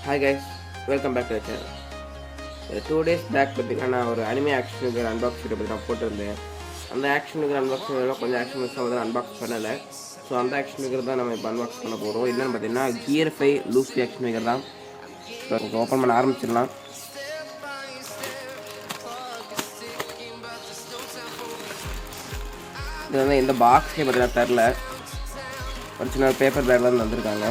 Hi guys, welcome back to the channel. 2 days back பார்த்தீங்கன்னா நான் ஒரு anime action figure unbox video பற்றி நான் போட்டிருந்தேன். அந்த ஆக்ஷன் ஃபிகர் அன்பாக்ஸ் வீடியோவில் கொஞ்சம் ஆக்ஷன் ஃபிகர்ஸ் வந்து அன்பாக்ஸ் பண்ணலை. ஸோ அந்த ஆக்ஷன் ஃபிகர் தான் நம்ம இப்போ அன்பாக்ஸ் பண்ண போகிறோம். என்னென்னு பார்த்தீங்கன்னா கியர் 5 லூஃபி ஆக்ஷன் ஃபிகர் தான். ஸோ ஓப்பன் பண்ண ஆரம்பிச்சிடலாம். இது வந்து இந்த பாக்ஸ்லேயே பார்த்தீங்கன்னா தெரில, ஒரு சின்ன பேப்பர் பேக்கில் வந்து வந்திருக்காங்க.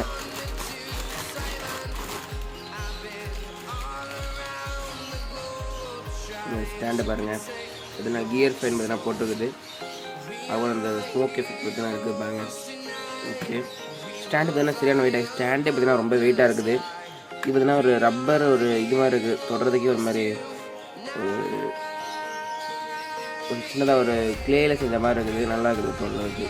ஸ்டாண்டு பாருங்கள், இது நான் கியர் 5 பார்த்தீங்கன்னா போட்டிருக்குது. அப்புறம் அந்த ஸ்மோக் எஃபெக்ட் பார்த்தீங்கன்னா இருக்குது பாருங்கள். ஓகே, ஸ்டாண்டு பார்த்தீங்கன்னா சரியான வெயிட்டாக, ஸ்டாண்டே பார்த்தீங்கன்னா ரொம்ப வெயிட்டாக இருக்குது. இது பார்த்தீங்கன்னா ஒரு ரப்பர் ஒரு இது மாதிரி இருக்குது, தொடுறதுக்கே ஒரு மாதிரி ஒரு சின்னதாக ஒரு கிளேயில் செஞ்ச மாதிரி இருக்குது. நல்லா இருக்குது தொடுறதுக்கு.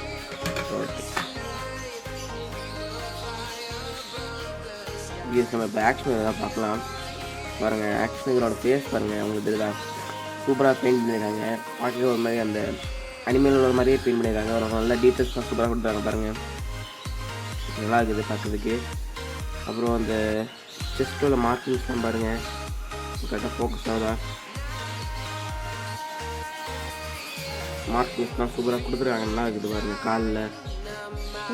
ஓகே, நம்ம இப்போ ஆக்ஷன் எதாவது பார்க்கலாம். பாருங்கள், ஆக்ஷனுங்களோட ஃபேஸ் பாருங்கள், அவங்களுக்கு இதுதான் சூப்பராக பெயிண்ட் பண்ணியிருக்காங்க. பார்க்கவே ஒரு மாதிரி அந்த அனிமேல் ஒரு மாதிரியே பெயிண்ட் பண்ணியிருக்காங்க. ஒரு நல்ல டீட்டெயில்ஸ்லாம் சூப்பராக கொடுத்துருக்காங்க பாருங்கள், நல்லா இருக்குது பார்க்குறதுக்கு. அப்புறம் அந்த செஸ்ட்டோட மார்க்கிங்ஸ்லாம் பாருங்கள், கரெக்டாக ஃபோக்கஸ் ஆகுதா, மார்க்கிங்ஸ்லாம் சூப்பராக கொடுத்துருக்காங்க. நல்லா இருக்குது பாருங்கள், காலில்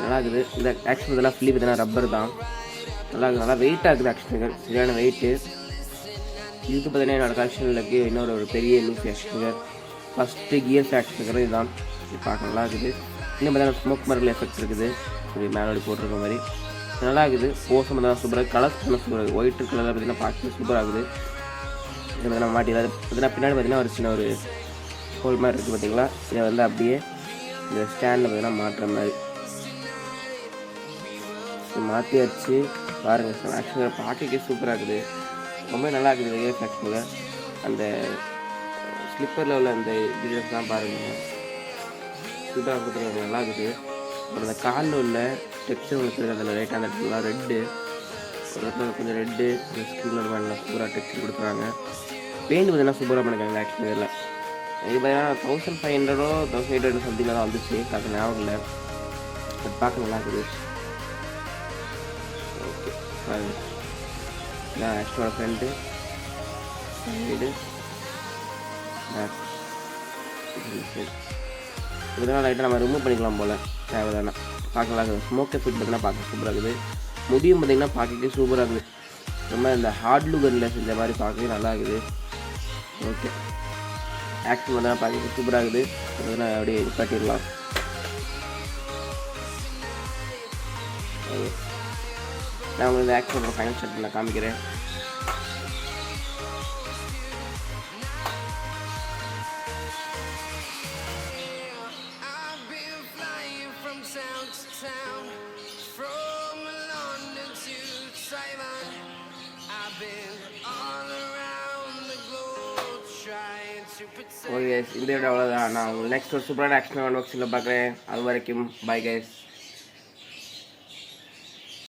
நல்லா இருக்குது. இந்த ஆக்ஷன் இதெல்லாம் ஃபிலிப் இதெல்லாம் ரப்பர் தான். நல்லா இருக்குது, நல்லா வெயிட்டாக இருக்குது. ஆக்ஷன் சரியான வெயிட்டு. இதுக்கு பார்த்தீங்கன்னா என்னோடய கலெக்ஷனில் இருக்குது இன்னொரு ஒரு பெரிய Luffy action figure. First gears action figure இதுதான். இது பார்க்க நல்லா இருக்குது. இன்னும் பார்த்தீங்கன்னா ஸ்மோக் மரல் எஃபெக்ட் இருக்குது, இப்படி மேலோடி போட்டிருக்க மாதிரி நல்லா இருக்குது. போசம் தான் சூப்பராக, கலர்ஸ் பண்ண சூப்பராக, ஒயிட் கலரில் பார்த்தீங்கன்னா பார்க்க சூப்பராக இருக்குது. இது பார்த்தீங்கன்னா மாட்டிடாது. பார்த்தீங்கன்னா பின்னாடி பார்த்தீங்கன்னா ஒரு சின்ன ஒரு ஹோல் மாதிரி இருக்குது பார்த்தீங்களா. இதை வந்து அப்படியே இந்த ஸ்டாண்டில் பார்த்தீங்கன்னா மாட்டுற மாதிரி மாற்றி வச்சு பாருங்கள். ஆக்ஷன் பார்க்கவே சூப்பராக இருக்குது, ரொம்ப நல்லா இருக்குது. இந்த கியர் ஆக்ஷனில் அந்த ஸ்லிப்பரில் உள்ள அந்த டீட்டெயில்ஸ்லாம் பாருங்கள், சூப்பராக கொடுத்துருக்காங்க, நல்லா இருக்குது. அப்புறம் அந்த காலில் உள்ள டெக்ஸ்டர் கொடுத்துருக்கு, அதில் ரைட்டாக அந்த இடத்துல ரெட்டு, ஒரு இடத்துல கொஞ்சம் ரெட்டு, ஸ்கின்ல ஒரு மாதிரி சூப்பராக டெக்ஸ்டர் கொடுத்துருக்காங்க. பெயிண்ட் பார்த்தீங்கன்னா சூப்பராக பண்ணியிருக்காங்க ஆக்ஷன் இதில். இது பார்த்தீங்கன்னா 1500 1800 சம்திங்கில் தான் வந்துச்சு, அது ஞாபகம் இல்லை. அது பார்க்க நல்லா இருக்குது. ஓகே, பாருங்கள், இதான் ஆக்ஷனோட ஃப்ரெண்டு சைடு பேக். இதெல்லாம் லைட்டாக நம்ம ரிமூவ் பண்ணிக்கலாம் போல், தேவைதானே. பார்க்கலாம் இருக்குது. ஸ்மோக் எஃபெக்ட் பார்த்தீங்கன்னா பார்க்க சூப்பராக இருக்குது. முடியும் பார்த்திங்கன்னா பார்க்கவே சூப்பராக இருக்குது. ரொம்ப இந்த ஹார்ட் கன்னில் செஞ்ச மாதிரி பார்க்கவே நல்லா இருக்குது. ஓகே, ஆக்ஷன் பார்த்தீங்கன்னா பார்க்க சூப்பராக இருக்குது. பார்த்தீங்கன்னா அப்படியே காட்டிடலாம். நான் உங்களுக்கு இந்த ஆக்ஷனோட ஃபைனல் ஷாட் நான் காமிக்கிறேன். ஓகே, இந்த வீடியோ அவ்வளோதான். நான் உங்களுக்கு நெக்ஸ்ட் ஒரு சூப்பரான ஆக்ஷன் அன்பாக்சிங்கில் பார்க்குறேன். அது வரைக்கும் பை கைஸ்.